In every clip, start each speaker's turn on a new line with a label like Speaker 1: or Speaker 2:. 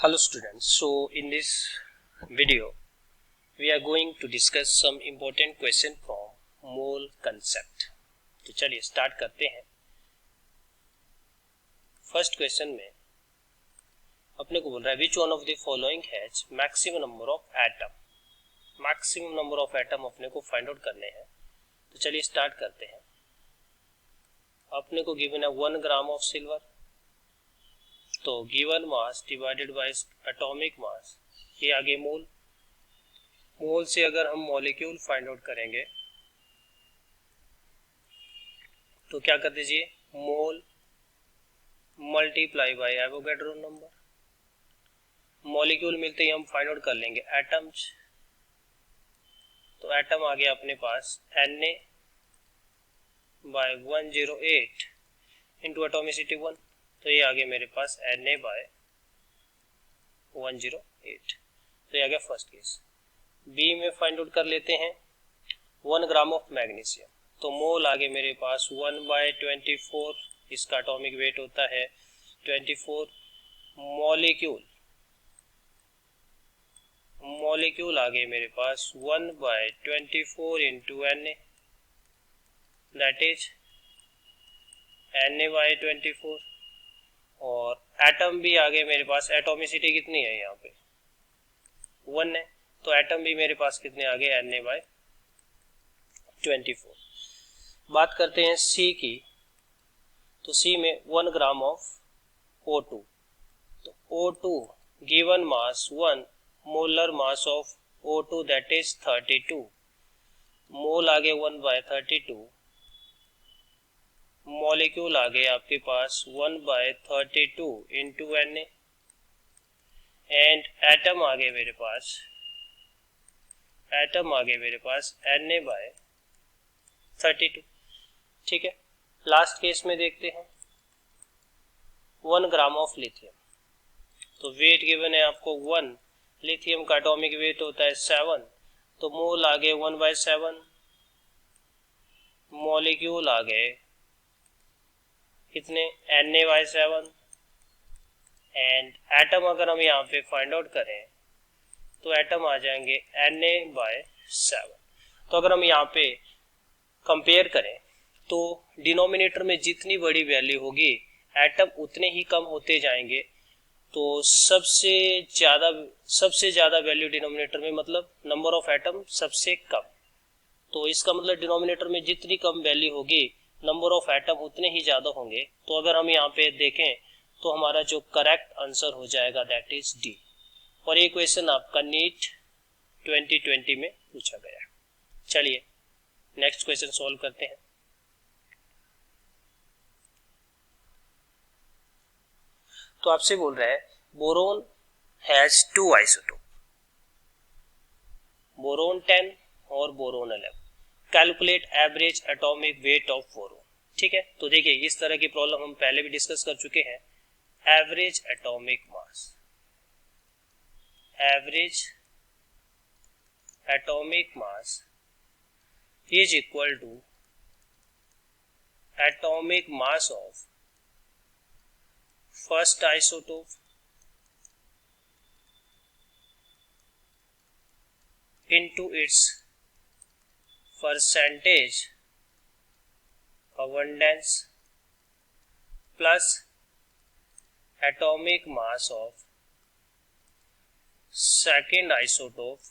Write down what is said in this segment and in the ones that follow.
Speaker 1: Hello students, so in this video we are going to discuss some important question from mole concept. तो चलिए start करते हैं। First question में अपने को बोल रहा है which one of the following has maximum number of atom. Maximum number of atom अपने को फाइंड आउट करने हैं। तो चलिए स्टार्ट करते हैं। अपने को गिवन है 1 ग्राम ऑफ सिल्वर, तो given mass divided by atomic mass, ये आगे मोल। मोल से अगर हम मॉलिक्यूल फाइंड आउट करेंगे तो क्या कर दीजिए, mole multiply by Avogadro number. Molecule मिलते ही हम फाइंड आउट कर लेंगे एटम्स। तो एटम आ गया अपने पास Na बाय 108 इंटू एटोमिसिटी 1, तो ये आ गया मेरे पास Na बाय 108। तो ये आ गया फर्स्ट केस। बी में फाइंड आउट कर लेते हैं 1 ग्राम ऑफ मैग्नीशियम, तो मोल आगे मेरे पास 1/24, इसका एटॉमिक वेट होता है 24। मॉलिक्यूल आगे मेरे पास 1/24 into Na, that is Na/24। और एटम भी आगे मेरे पास, एटोमिसिटी कितनी है यहाँ पे 1 है, तो एटम भी मेरे पास कितने आ गए Na/24। बात करते हैं सी की, तो सी में 1 ग्राम ऑफ O2, तो O2 given mass 1, molar mass of O2 that is 32। मोल आगे 1/32, मॉलिक्यूल आ गए आपके पास 1/32 इंटू Na, एंड एटम आ गए मेरे पास Na/32। ठीक है, लास्ट केस में देखते हैं 1 ग्राम ऑफ लिथियम, तो वेट गिवन है आपको 1, लिथियम का एटॉमिक वेट होता है 7, तो मोल आ गए 1/7, मॉलिक्यूल आ गए कितने Na/7, एंड एटम अगर हम यहाँ पे फाइंड आउट करें तो एटम आ जाएंगे Na/7। तो अगर हम यहाँ पे कंपेयर करें तो डिनोमिनेटर में जितनी बड़ी वैल्यू होगी एटम उतने ही कम होते जाएंगे। तो सबसे ज्यादा वैल्यू डिनोमिनेटर में, मतलब नंबर ऑफ एटम सबसे कम। तो इसका मतलब डिनोमिनेटर में जितनी कम वैल्यू होगी नंबर ऑफ एटम उतने ही ज्यादा होंगे। तो अगर हम यहाँ पे देखें तो हमारा जो करेक्ट आंसर हो जाएगा दैट इज डी। और ये क्वेश्चन आपका नीट 2020 में पूछा गया। चलिए नेक्स्ट क्वेश्चन सॉल्व करते हैं। तो आपसे बोल रहा है बोरोन हैज 2 आइसोटोप, बोरोन 10 और boron 11, calculate average atomic weight of boron. ठीक है, तो देखिए इस तरह की प्रॉब्लम हम पहले भी डिस्कस कर चुके हैं। Average atomic mass is equal to atomic mass of first isotope into its percentage abundance plus atomic mass of second isotope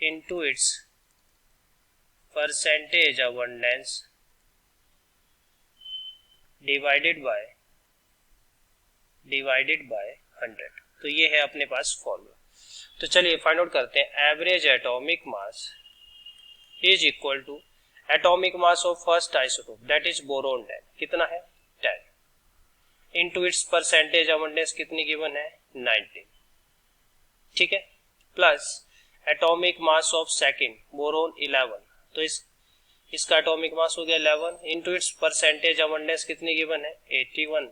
Speaker 1: into its percentage abundance divided by 100। तो ये है अपने पास फॉर्मूला। तो चलिए फाइंड आउट करते हैं। Average atomic mass is equal to atomic mass of first isotope that is boron 10, कितना है 10, इनटू इट्स परसेंटेज अबंडेंस कितनी गिवन है 19। ठीक है, plus atomic mass of second boron 11, तो इसका एटॉमिक मास हो गया 11 इंटू इट्स परसेंटेज अबंडेंस कितनी गिवन है 81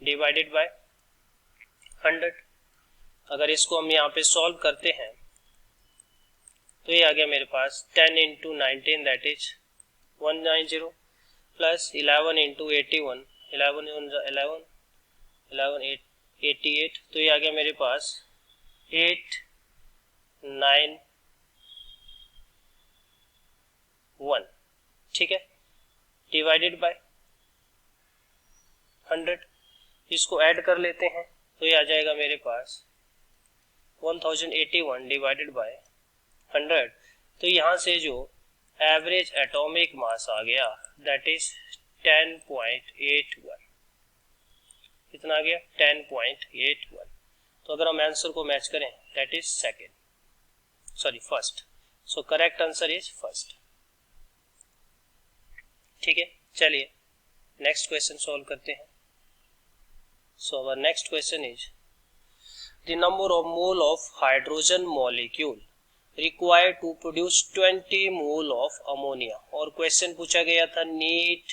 Speaker 1: डिवाइडेड बाय 100। अगर इसको हम यहाँ पे सॉल्व करते हैं तो ये आ गया मेरे पास 10 into 19 that is 190 plus 11 into 81, 11 8 88, तो ये आ गया मेरे पास 891, ठीक है, डिवाइडेड बाय 100। इसको ऐड कर लेते हैं तो ये आ जाएगा मेरे पास 1081 डिवाइडेड बाय 100। तो यहाँ से जो एवरेज एटॉमिक मास आ गया दैट इज 10.81। कितना आ गया 10.81। तो अगर हम आंसर को मैच करें that is first. So correct answer is first. ठीक है, चलिए नेक्स्ट क्वेश्चन सॉल्व करते हैं। So our next question is the number of mole of hydrogen molecule required to produce 20 mole of ammonia. और question पूछा गया था नीट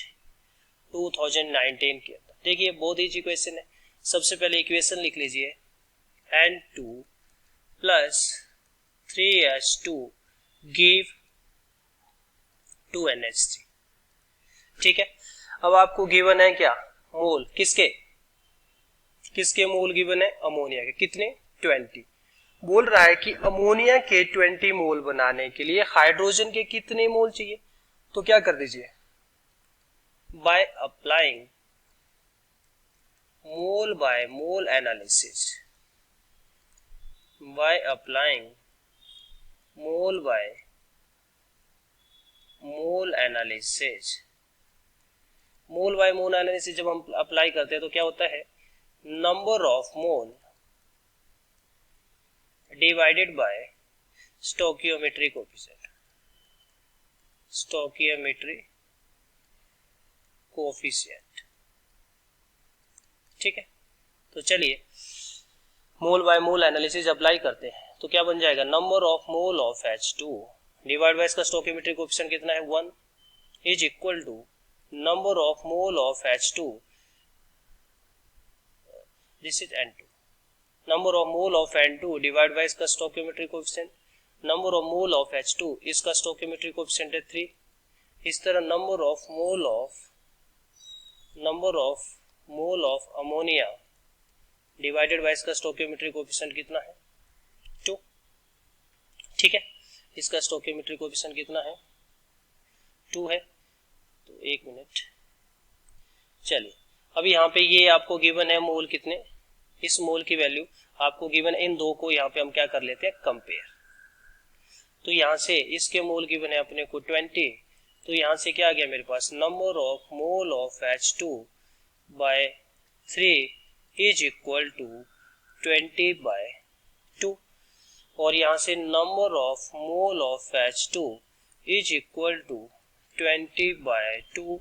Speaker 1: 2019 के अंदर। देखिए बहुत इजी क्वेश्चन है। सबसे पहले इक्वेशन लिख लीजिए N2 plus 3H2 give 2NH3। ठीक है, अब आपको गिवन है क्या मोल, किसके मोल गिवन है, अमोनिया के। कितने 20। बोल रहा है कि अमोनिया के 20 मोल बनाने के लिए हाइड्रोजन के कितने मोल चाहिए। तो क्या कर दीजिए, by applying mole by mole analysis, by applying mole by mole analysis. Mole by mole analysis जब हम अप्लाई करते हैं तो क्या होता है, number of mole divided by stoichiometry coefficient, stoichiometry coefficient. ठीक है, तो चलिए mole by mole analysis apply करते हैं तो क्या बन जाएगा, number of mole of H2 divide by इसका स्टोकियोमेट्री कोफिशिएंट कितना है 1 is equal to number of mole of H2, this is N2, number of mole of N2 divide by इसका stoichiometry coefficient, number of mole of H2 इसका stoichiometry coefficient है 3। इस तरह number of mole of ammonia divided by इसका stoichiometry coefficient कितना है 2। ठीक है, इसका स्टोकियोमेट्री कोफिशिएंट कितना है 2 है। तो एक मिनट, चलिए अब यहाँ पे ये आपको गिवन है मोल कितने, इस मोल की वैल्यू आपको गिवन है। इन दो को यहाँ पे हम क्या कर लेते हैं, कंपेयर। तो यहाँ से इसके मोल गिवन है अपने को 20, तो यहाँ से क्या आ गया मेरे पास, number of mole of H2 by 3 is equal to 20 by 2। और यहाँ से number of mole of H2 is equal to 20 by 2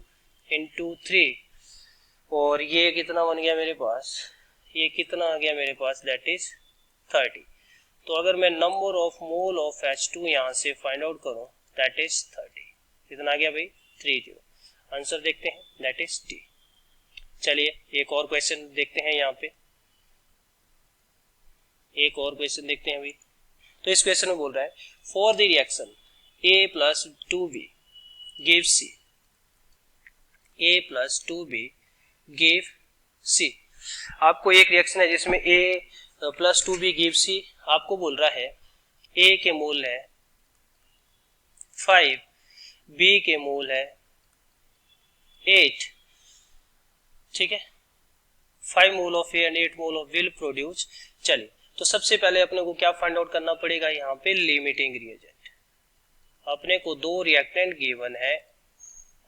Speaker 1: into 3। और ये कितना बन गया मेरे पास, ये कितना आ गया मेरे पास, दैट इज 30। तो अगर मैं number of mole of H2 यहाँ से फाइंड आउट करूं दैट इज 30। कितना आ गया भाई 30। आंसर देखते हैं दैट इज डी। चलिए एक और क्वेश्चन देखते हैं, यहाँ पे एक और क्वेश्चन देखते हैं अभी। तो इस क्वेश्चन में बोल रहा है for the reaction A plus 2B give C, A plus 2B give C। आपको एक रिएक्शन है जिसमें A plus 2B give C। आपको बोल रहा है A के मोल है 5, B के मोल है 8। ठीक है, 5 mole of A and 8 mole of will produce. चलिए तो सबसे पहले अपने को क्या फाइंड आउट करना पड़ेगा, यहाँ पे लिमिटिंग रिएजेंट। अपने को 2 रिएक्टेंट गिवन है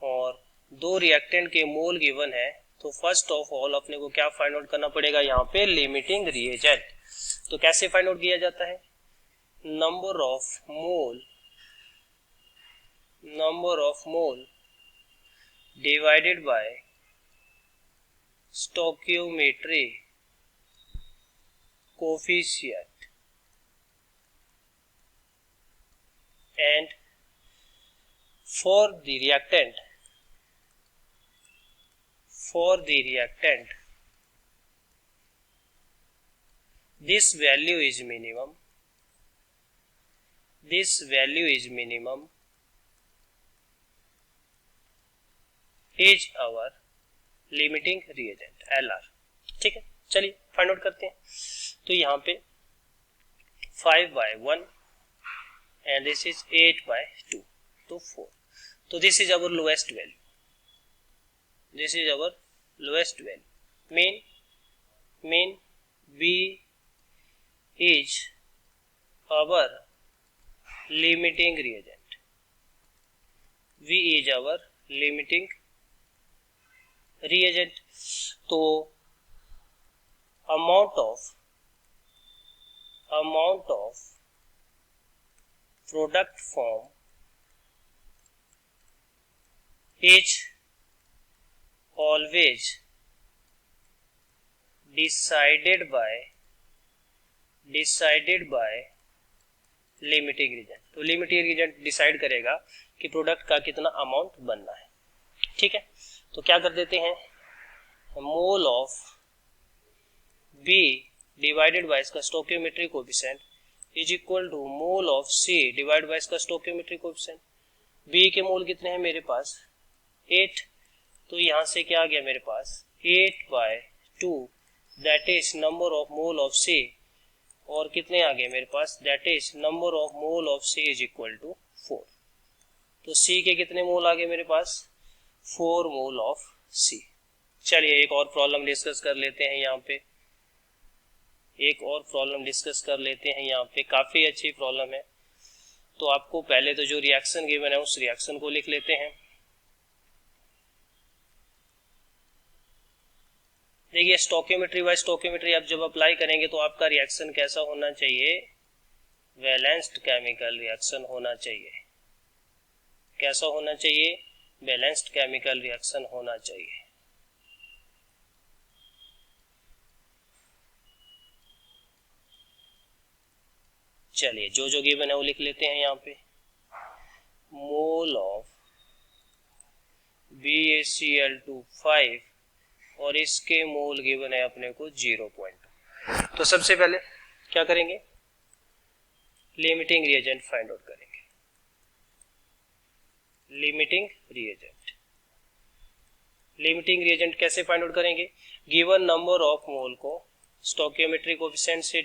Speaker 1: और 2 रिएक्टेंट के मोल गिवन है। तो फर्स्ट ऑफ ऑल अपने को क्या फाइंड आउट करना पड़ेगा, यहाँ पे लिमिटिंग रिएजेंट। तो कैसे फाइंड आउट किया जाता है, number of mole divided by stoichiometry coefficient and for the reactant this value is minimum is our limiting reagent LR। ठीक है, चलिए फाइंड आउट करते हैं। तो यहाँ पे 5/1 एंड दिस इज 8/2, तो 4। तो this is our lowest value, this is our lowest value. mean B is our limiting reagent, V is our limiting reagent। तो amount of product form is always decided by limiting reagent. तो limiting reagent decide करेगा कि product का कितना amount बनना है। ठीक है, तो क्या कर देते हैं, mole of B divided by इसका stoichiometric coefficient is equal to mole of C divide by इसका स्टोइकियोमेट्रिक कोएफिशिएंट। बी के मोल कितने हैं मेरे पास 8, तो यहां से क्या आ गया मेरे पास 8/2 that is number of mole of C, और कितने आ गए मेरे पास that is number of mole of C is equal to 4। तो सी के कितने मोल आ गए मेरे पास 4 मोल ऑफ सी। चलिए एक और प्रॉब्लम डिस्कस कर लेते हैं यहाँ पे, यहाँ पे काफी अच्छी प्रॉब्लम है। तो आपको पहले तो जो रिएक्शन गिवन है उस रिएक्शन को लिख लेते हैं। देखिए स्टोइकियोमेट्री बाय स्टोइकियोमेट्री आप जब अप्लाई करेंगे तो आपका रिएक्शन कैसा होना चाहिए, बैलेंस्ड केमिकल रिएक्शन होना चाहिए। कैसा होना चाहिए, बैलेंस्ड केमिकल रिएक्शन होना चाहिए। चलिए जो जो गिवन है वो लिख लेते हैं यहाँ पे। मोल ऑफ BaCl2 5 और इसके मोल गिवन है अपने को 0.2। तो सबसे पहले क्या करेंगे, लिमिटिंग रिएजेंट फाइंड आउट करेंगे। लिमिटिंग रिएजेंट कैसे फाइंड आउट करेंगे, गिवन नंबर ऑफ मोल को स्टोइकियोमेट्रिक कोएफिशिएंट से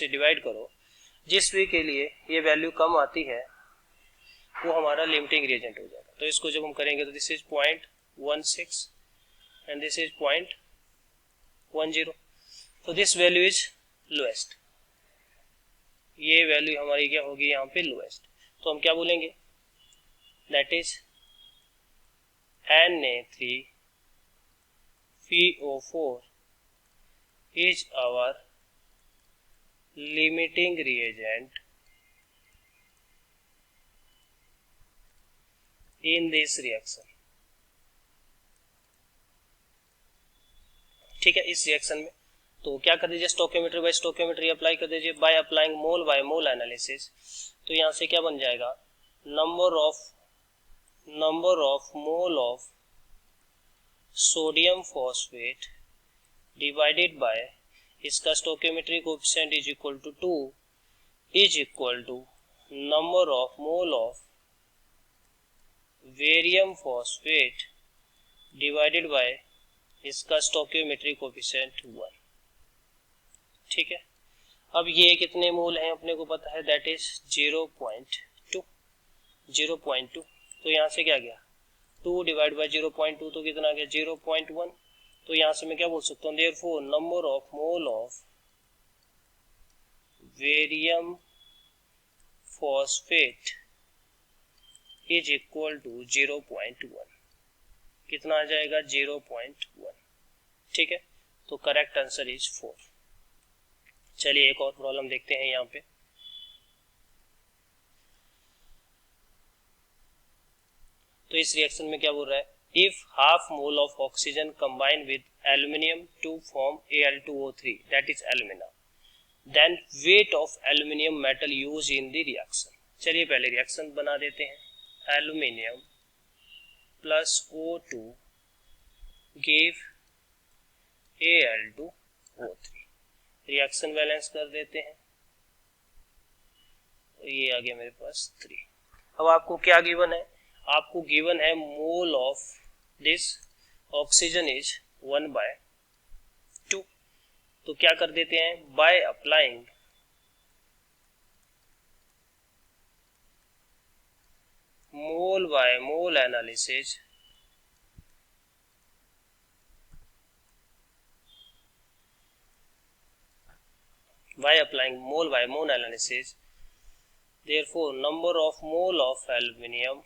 Speaker 1: डिवाइड करो, जिस भी के लिए ये वैल्यू कम आती है वो हमारा लिमिटिंग रिएजेंट हो जाएगा। तो इसको जब हम करेंगे तो this is 0.16 and this is 0.10, तो दिस वैल्यू इज लोएस्ट। ये वैल्यू हमारी क्या होगी यहाँ पे लोएस्ट। तो हम क्या बोलेंगे, that is Na3PO4 is our limiting reagent in this reaction। ठीक है, इस रिएक्शन में तो क्या कर दीजिए, स्टोइकियोमेट्री बाय स्टोइकियोमेट्री अप्लाई कर दीजिए by applying mole by mole analysis. तो यहां से क्या बन जाएगा, number of mole of sodium phosphate divided by इसका stoichiometric coefficient is equal to 2 is equal to number of mole of barium phosphate divided by इसका स्टोइकियोमेट्रिक कोएफिशिएंट 1। ठीक है, अब ये कितने मोल हैं अपने को पता है, दैट इज 0.2। तो यहां से क्या गया 2 डिवाइड बाय 0.2 तो कितना गया 0.1। तो यहां से मैं क्या बोल सकता हूं, therefore number of mole of barium phosphate is equal to 0.1। कितना आ जाएगा 0.1। ठीक है, तो करेक्ट आंसर इज 4। चलिए एक और प्रॉब्लम देखते हैं यहाँ पे। तो इस रिएक्शन में क्या बोल रहा है, if half mole of oxygen combine with aluminium to form Al2O3 that is alumina, then weight of aluminium metal use in the reaction. चलिए पहले रिएक्शन बना देते हैं, aluminium plus O2 give Al2O3। Reaction balance कर देते हैं, तो ये आ गया मेरे पास 3। अब आपको क्या गिवन है, आपको गिवन है mole of this oxygen is 1/2। तो क्या कर देते हैं, bye applying mole by mole analysis therefore number of mole of aluminium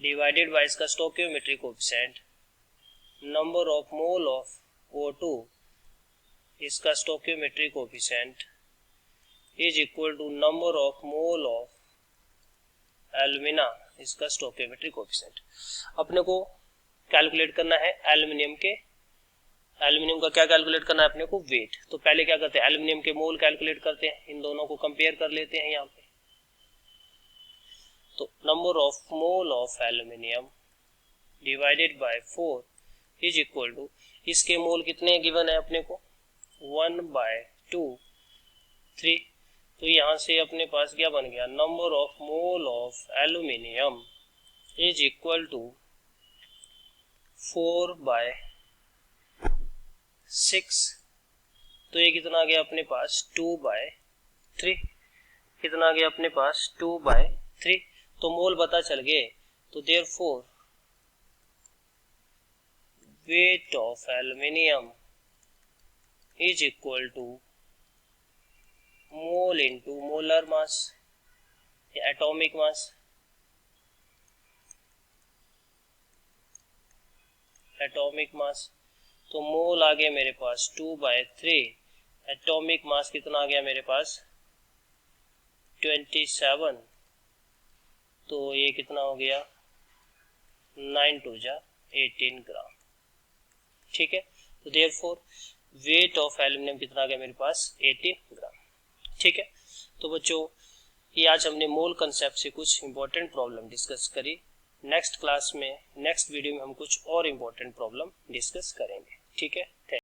Speaker 1: divided by इसका stoichiometric coefficient, number of mole of O2 इसका stoichiometric coefficient is equal to number of mole of alumina इसका stoichiometric coefficient। अपने को calculate करना है aluminium का क्या calculate करना है अपने को, वेट। तो पहले क्या करते हैं, एल्यूमिनियम के मोल कैलकुलेट करते हैं, इन दोनों को कंपेयर कर लेते हैं यहाँ पे। तो number of mole of aluminium divided by 4 is equal to, इसके मोल कितने गिवन है अपने को, 1/2 3। तो यहां से अपने पास क्या बन गया, number of mole of aluminium is equal to 4/6। तो ये कितना आ गया अपने पास, 2/3। कितना आ गया अपने पास, 2/3। तो मोल पता चल गए। तो therefore weight of aluminium is equal to mole into molar mass या एटॉमिक मास, तो मोल आ गया मेरे पास 2/3, एटॉमिक मास कितना आ गया मेरे पास 27। तो ये कितना हो गया 9 × 2 = 18 ग्राम। ठीक है, तो देयरफॉर वेट ऑफ एल्यूमिनियम कितना आ गया मेरे पास 18 ग्राम। ठीक है, तो बच्चों ये आज हमने मोल कंसेप्ट से कुछ इंपॉर्टेंट प्रॉब्लम डिस्कस करी। नेक्स्ट क्लास में, नेक्स्ट वीडियो में हम कुछ और इंपॉर्टेंट प्रॉब्लम डिस्कस करेंगे। ठीक है।